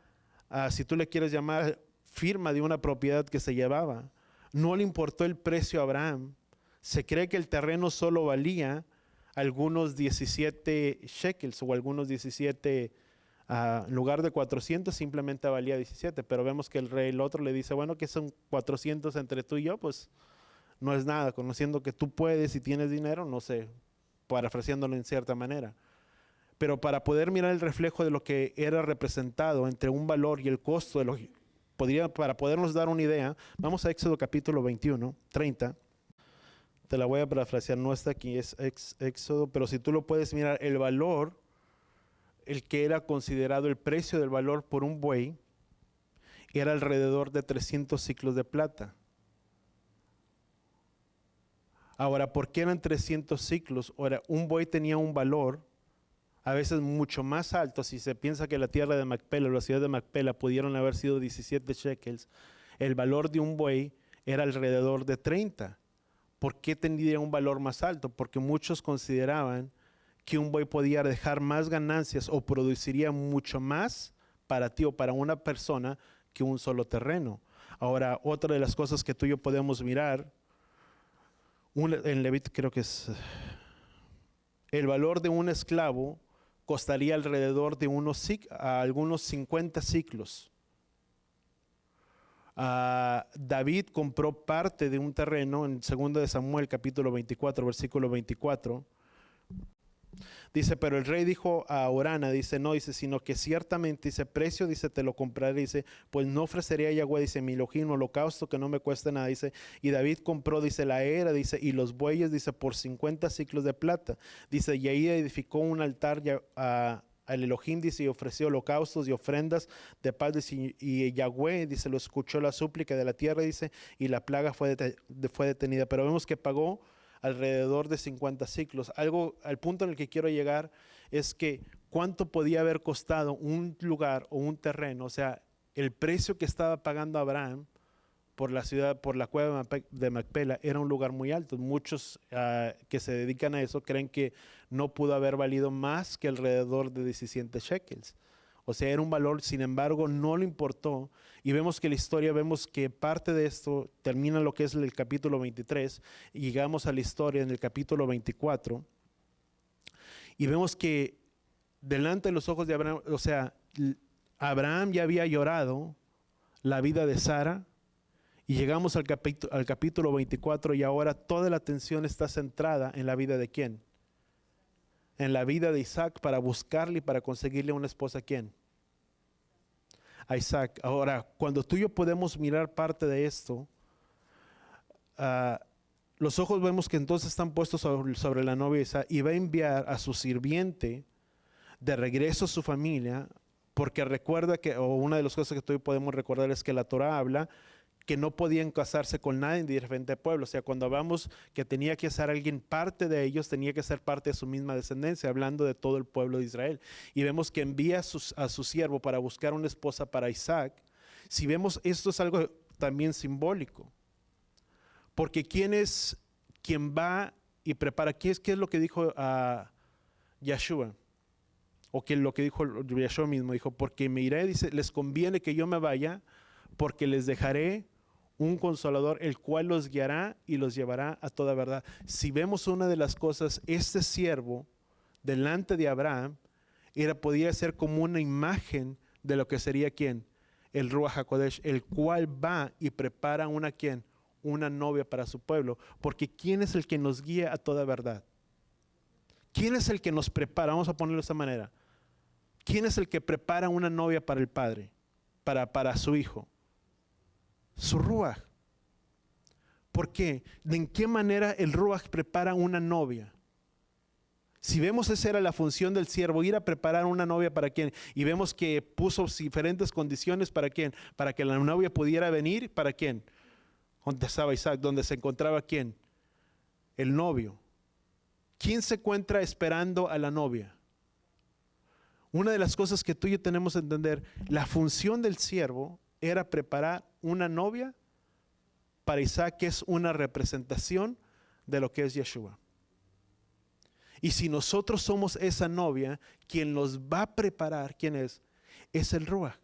si tú le quieres llamar, firma de una propiedad que se llevaba. No le importó el precio a Abraham. Se cree que el terreno solo valía algunos 17 shekels o algunos 17 en lugar de 400 simplemente valía 17, pero vemos que el otro le dice, bueno, que son 400 entre tú y yo, pues no es nada, conociendo que tú puedes y tienes dinero, no sé, parafraseándolo en cierta manera. Pero para poder mirar el reflejo de lo que era representado entre un valor y el costo de para podernos dar una idea, vamos a Éxodo capítulo 21, 30. Te la voy a parafrasear, no está aquí, es Éxodo, pero si tú lo puedes mirar, el valor, el que era considerado el precio del valor por un buey, era alrededor de 300 ciclos de plata. Ahora, ¿por qué eran 300 ciclos? Ahora, un buey tenía un valor a veces mucho más alto. Si se piensa que la tierra de Macpela o la ciudad de Macpela pudieron haber sido 17 shekels, el valor de un buey era alrededor de 30. ¿Por qué tendría un valor más alto? Porque muchos consideraban que un buey podía dejar más ganancias o produciría mucho más para ti o para una persona que un solo terreno. Ahora, otra de las cosas que tú y yo podemos mirar, en Levítico creo que es, el valor de un esclavo costaría alrededor de algunos 50 ciclos. David compró parte de un terreno en 2 de Samuel capítulo 24, versículo 24. Dice, pero el rey dijo a Orana, dice, no, dice, sino que ciertamente, dice, precio, dice, te lo compraré, dice, pues no ofrecería a Yahweh, dice, mi Elohim, holocausto que no me cueste nada, dice, y David compró, dice, la era, dice, y los bueyes, dice, por 50 ciclos de plata, dice, y ahí edificó un altar al Elohim, dice, y ofreció holocaustos y ofrendas de paz, dice, y Yahweh, dice, lo escuchó la súplica de la tierra, dice, y la plaga fue detenida, pero vemos que pagó alrededor de 50 ciclos. Al punto en el que quiero llegar es que cuánto podía haber costado un lugar o un terreno, o sea, el precio que estaba pagando Abraham por la ciudad, por la cueva de Macpela, era un lugar muy alto. Muchos que se dedican a eso creen que no pudo haber valido más que alrededor de 17 shekels. O sea, era un valor, sin embargo, no le importó. Y vemos que la historia, vemos que parte de esto termina lo que es el capítulo 23 y llegamos a la historia en el capítulo 24 y vemos que delante de los ojos de Abraham, o sea, Abraham ya había llorado la vida de Sara y llegamos al capítulo 24 y ahora toda la atención está centrada en la vida de ¿quién? En la vida de Isaac para buscarle y para conseguirle una esposa. ¿Quién? A Isaac. Ahora, cuando tú y yo podemos mirar parte de esto, los ojos vemos que entonces están puestos sobre la novia Isaac y va a enviar a su sirviente de regreso a su familia, porque recuerda que, o una de las cosas que tú y yo podemos recordar es que la Torah habla que no podían casarse con nadie de diferente pueblo. O sea, cuando hablamos que tenía que ser alguien parte de ellos, tenía que ser parte de su misma descendencia, hablando de todo el pueblo de Israel. Y vemos que envía a su siervo para buscar una esposa para Isaac. Si vemos, esto es algo también simbólico. Porque ¿quién va y prepara? ¿Qué es lo que dijo a Yeshua? O que lo que dijo Yeshua mismo, dijo, porque me iré, dice, les conviene que yo me vaya, porque les dejaré un consolador, el cual los guiará y los llevará a toda verdad. Si vemos una de las cosas, este siervo delante de Abraham podía ser como una imagen de lo que sería ¿quién? El Ruach HaKodesh, el cual va y prepara una ¿quién? Una novia para su pueblo. Porque ¿quién es el que nos guía a toda verdad? ¿Quién es el que nos prepara? Vamos a ponerlo de esta manera. ¿Quién es el que prepara una novia para el padre? Para su hijo. Su Ruach. ¿Por qué? ¿En qué manera el Ruach prepara una novia? Si vemos esa era la función del siervo, ir a preparar una novia para quién, y vemos que puso diferentes condiciones para quién, para que la novia pudiera venir, ¿para quién? Donde estaba Isaac, donde se encontraba quién, el novio. ¿Quién se encuentra esperando a la novia? Una de las cosas que tú y yo tenemos que entender, la función del siervo era preparar una novia para Isaac, que es una representación de lo que es Yeshua. Y si nosotros somos esa novia, quien nos va a preparar, ¿quién es? Es el Ruach.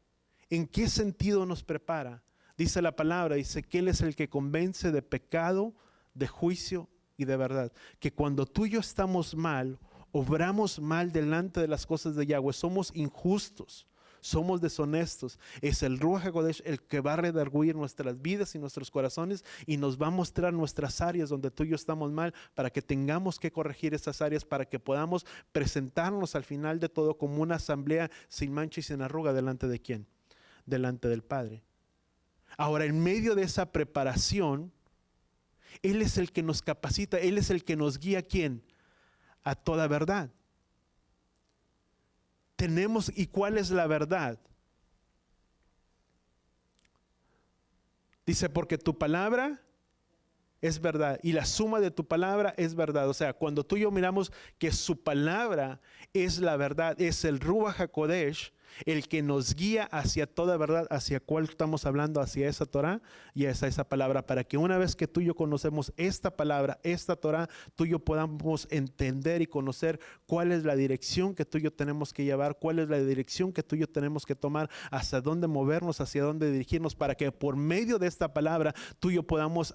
¿En qué sentido nos prepara? Dice la palabra, dice que Él es el que convence de pecado, de juicio y de verdad. Que cuando tú y yo estamos mal, obramos mal delante de las cosas de Yahweh, somos injustos, somos deshonestos, es el Ruach HaKodesh el que va a redarguir nuestras vidas y nuestros corazones y nos va a mostrar nuestras áreas donde tú y yo estamos mal, para que tengamos que corregir esas áreas, para que podamos presentarnos al final de todo como una asamblea sin mancha y sin arruga. ¿Delante de quién? Delante del Padre. Ahora, en medio de esa preparación, Él es el que nos capacita, Él es el que nos guía ¿a quién? A toda verdad. Tenemos, ¿y cuál es la verdad? Dice, porque tu palabra es verdad y la suma de tu palabra es verdad. O sea, cuando tú y yo miramos que su palabra es la verdad, es el Ruach HaKodesh, el que nos guía hacia toda verdad, hacia cuál estamos hablando, hacia esa Torah y hacia esa palabra, para que una vez que tú y yo conocemos esta palabra, esta Torah, tú y yo podamos entender y conocer cuál es la dirección que tú y yo tenemos que llevar, cuál es la dirección que tú y yo tenemos que tomar, hacia dónde movernos, hacia dónde dirigirnos, para que por medio de esta palabra tú y yo podamos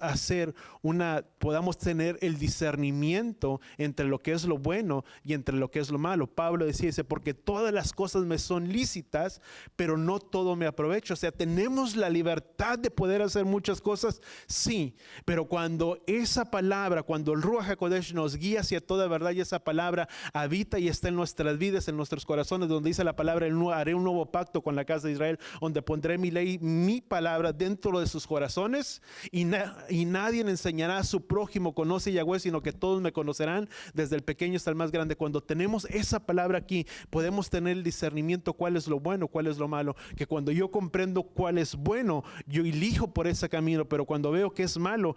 podamos tener el discernimiento entre lo que es lo bueno y entre lo que es lo malo. Pablo dice, porque todas las cosas me son lícitas, pero no todo me aprovecho. O sea, tenemos la libertad de poder hacer muchas cosas, sí, pero cuando esa palabra, cuando el Ruach HaKodesh nos guía hacia toda verdad y esa palabra habita y está en nuestras vidas, en nuestros corazones, donde dice la palabra, haré un nuevo pacto con la casa de Israel, donde pondré mi ley, mi palabra dentro de sus corazones, y nadie le enseñará a su prójimo, conoce Yahweh, sino que todos me conocerán, desde el pequeño hasta el más grande. Cuando tenemos esa palabra aquí, podemos tener el discernimiento cuál es lo bueno, cuál es lo malo, que cuando yo comprendo cuál es bueno, yo elijo por ese camino, pero cuando veo que es malo,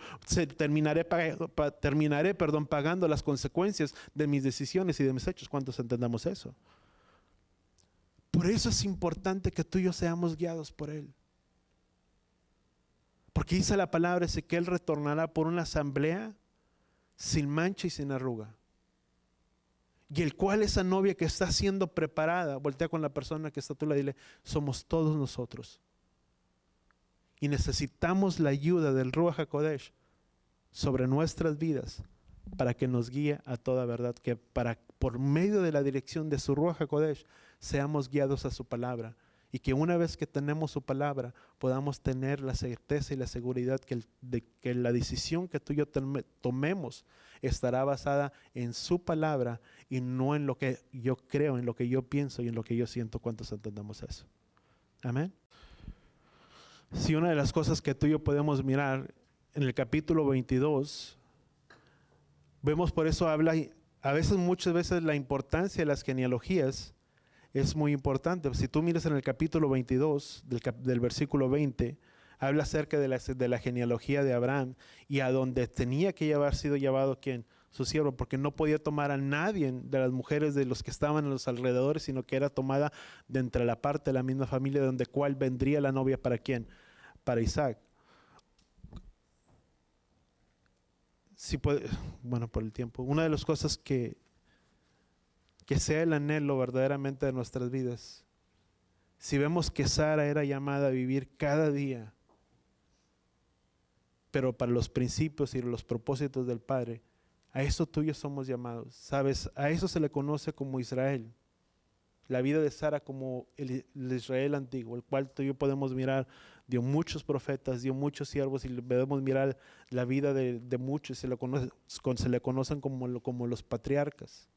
terminaré pagando las consecuencias de mis decisiones y de mis hechos. ¿Cuántos entendamos eso? Por eso es importante que tú y yo seamos guiados por Él. Porque dice la palabra, dice que Él retornará por una asamblea sin mancha y sin arruga. Y el cual esa novia que está siendo preparada, voltea con la persona que está a tu lado y dile, somos todos nosotros. Y necesitamos la ayuda del Ruach HaKodesh sobre nuestras vidas para que nos guíe a toda verdad, que por medio de la dirección de su Ruach HaKodesh seamos guiados a su palabra, y que una vez que tenemos su palabra podamos tener la certeza y la seguridad de que la decisión que tú y yo tomemos estará basada en su palabra y no en lo que yo creo, en lo que yo pienso y en lo que yo siento. ¿Cuántos entendamos eso? Amén. Si una de las cosas que tú y yo podemos mirar en el capítulo 22, vemos, por eso habla, muchas veces la importancia de las genealogías es muy importante. Si tú miras en el capítulo 22, del versículo 20, habla acerca de la genealogía de Abraham y a donde tenía que haber sido llevado ¿quién? Su siervo, porque no podía tomar a nadie de las mujeres de los que estaban en los alrededores, sino que era tomada de entre la parte de la misma familia, donde cuál vendría la novia para quién, para Isaac. Si puede, bueno, por el tiempo, una de las cosas que sea el anhelo verdaderamente de nuestras vidas. Si vemos que Sara era llamada a vivir cada día pero para los principios y los propósitos del Padre, a eso tú y yo somos llamados. ¿Sabes? A eso se le conoce como Israel. La vida de Sara como el Israel antiguo, el cual tú y yo podemos mirar, dio muchos profetas, dio muchos siervos, y podemos mirar la vida de muchos, se le conocen como los patriarcas.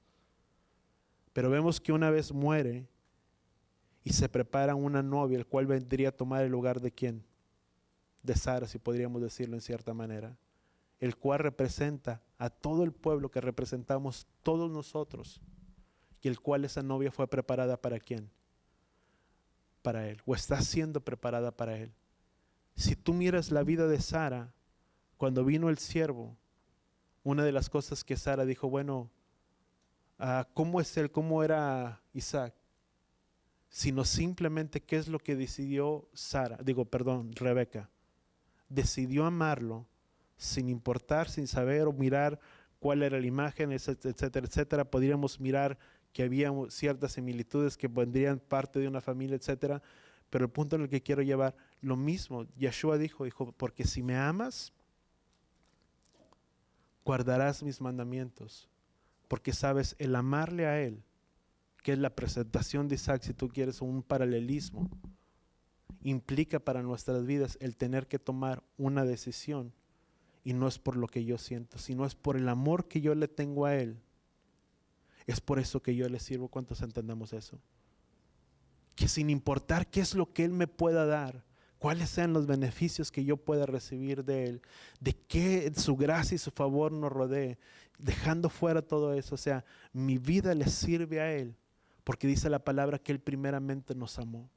Pero vemos que una vez muere y se prepara una novia, el cual vendría a tomar el lugar de ¿quién? De Sara, si podríamos decirlo en cierta manera, el cual representa a todo el pueblo que representamos todos nosotros, y el cual esa novia fue preparada ¿para quién? Para él, o está siendo preparada para él. Si tú miras la vida de Sara, cuando vino el siervo, una de las cosas que Sara dijo, bueno, ¿cómo es él? ¿Cómo era Isaac? Sino simplemente qué es lo que decidió Rebeca. Decidió amarlo sin importar, sin saber o mirar cuál era la imagen, etcétera, etcétera. Podríamos mirar que había ciertas similitudes que vendrían parte de una familia, etcétera. Pero el punto en el que quiero llevar, lo mismo, Yeshua dijo, porque si me amas, guardarás mis mandamientos. Porque sabes, el amarle a Él, que es la presentación de Isaac, si tú quieres un paralelismo, implica para nuestras vidas el tener que tomar una decisión. Y no es por lo que yo siento, sino es por el amor que yo le tengo a Él. Es por eso que yo le sirvo. ¿Cuántos entendemos eso? Que sin importar qué es lo que Él me pueda dar, cuáles sean los beneficios que yo pueda recibir de Él, de que su gracia y su favor nos rodee, dejando fuera todo eso, o sea, mi vida le sirve a Él, porque dice la palabra que Él primeramente nos amó.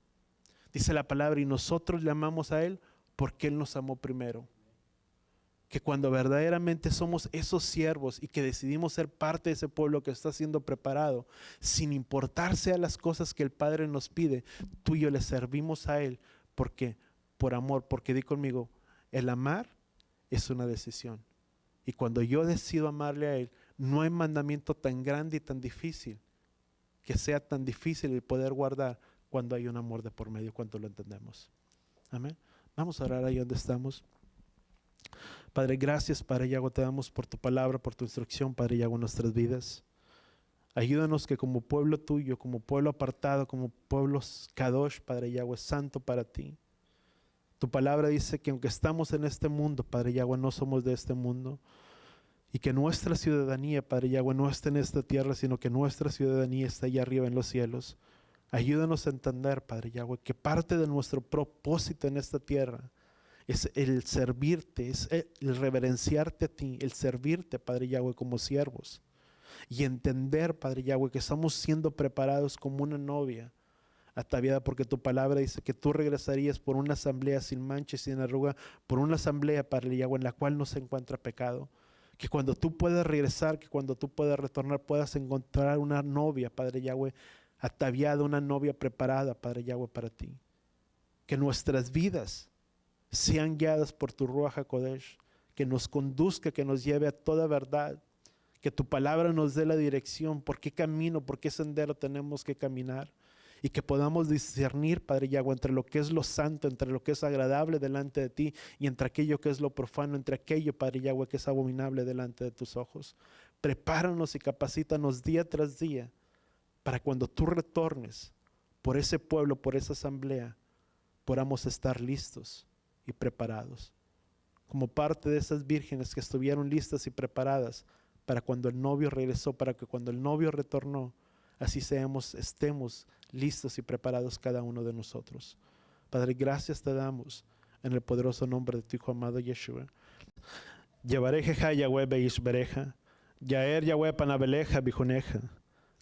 Dice la palabra, y nosotros le amamos a Él porque Él nos amó primero. Que cuando verdaderamente somos esos siervos y que decidimos ser parte de ese pueblo que está siendo preparado, sin importarse a las cosas que el Padre nos pide, tú y yo le servimos a Él. ¿Por qué? Por amor, porque di conmigo, el amar es una decisión. Y cuando yo decido amarle a Él, no hay mandamiento tan grande y tan difícil que sea tan difícil el poder guardar cuando hay un amor de por medio. ¿Cuánto lo entendemos? Amén. Vamos a orar ahí donde estamos. Padre, gracias, Padre Yahweh, te damos por tu palabra, por tu instrucción, Padre Yahweh, en nuestras vidas. Ayúdanos que como pueblo tuyo, como pueblo apartado, como pueblo Kadosh, Padre Yahweh, santo para ti. Tu palabra dice que aunque estamos en este mundo, Padre Yahweh, no somos de este mundo. Y que nuestra ciudadanía, Padre Yahweh, no está en esta tierra, sino que nuestra ciudadanía está allá arriba en los cielos. Ayúdanos a entender, Padre Yahweh, que parte de nuestro propósito en esta tierra es el servirte, es el reverenciarte a ti, el servirte, Padre Yahweh, como siervos. Y entender, Padre Yahweh, que estamos siendo preparados como una novia ataviada, porque tu palabra dice que tú regresarías por una asamblea sin mancha y sin arruga, por una asamblea, Padre Yahweh, en la cual no se encuentra pecado. Que cuando tú puedas regresar, que cuando tú puedas retornar, puedas encontrar una novia, Padre Yahweh, ataviada, una novia preparada, Padre Yahweh, para ti. Que nuestras vidas sean guiadas por tu Ruach HaKodesh, que nos conduzca, que nos lleve a toda verdad, que tu palabra nos dé la dirección, por qué camino, por qué sendero tenemos que caminar, y que podamos discernir, Padre Yahweh, entre lo que es lo santo, entre lo que es agradable delante de ti, y entre aquello que es lo profano, entre aquello, Padre Yahweh, que es abominable delante de tus ojos. Prepáranos y capacítanos día tras día, para cuando tú retornes por ese pueblo, por esa asamblea, podamos estar listos y preparados, como parte de esas vírgenes que estuvieron listas y preparadas para cuando el novio regresó, para que cuando el novio retornó, así estemos listos y preparados cada uno de nosotros. Padre, gracias te damos en el poderoso nombre de tu Hijo amado Yeshua. Yevarejeja Yahweh beishbereja, Yaer Yahweh panabeleja bijuneja,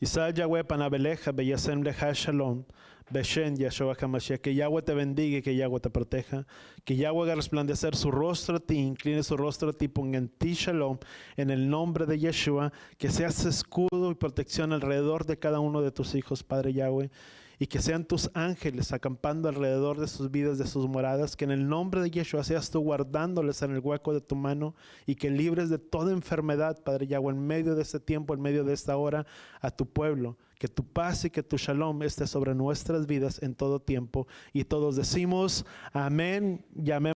Isal Yahweh panabeleja beyasem leja shalom, Beshen Yahshua HaMashiach. Que Yahweh te bendiga y que Yahweh te proteja. Que Yahweh haga resplandecer su rostro a ti, incline su rostro a ti, ponga en ti shalom, en el nombre de Yeshua. Que seas escudo y protección alrededor de cada uno de tus hijos, Padre Yahweh. Y que sean tus ángeles acampando alrededor de sus vidas, de sus moradas. Que en el nombre de Yeshua seas tú guardándoles en el hueco de tu mano. Y que libres de toda enfermedad, Padre Yahweh, en medio de este tiempo, en medio de esta hora, a tu pueblo. Que tu paz y que tu shalom esté sobre nuestras vidas en todo tiempo. Y todos decimos amén y amén.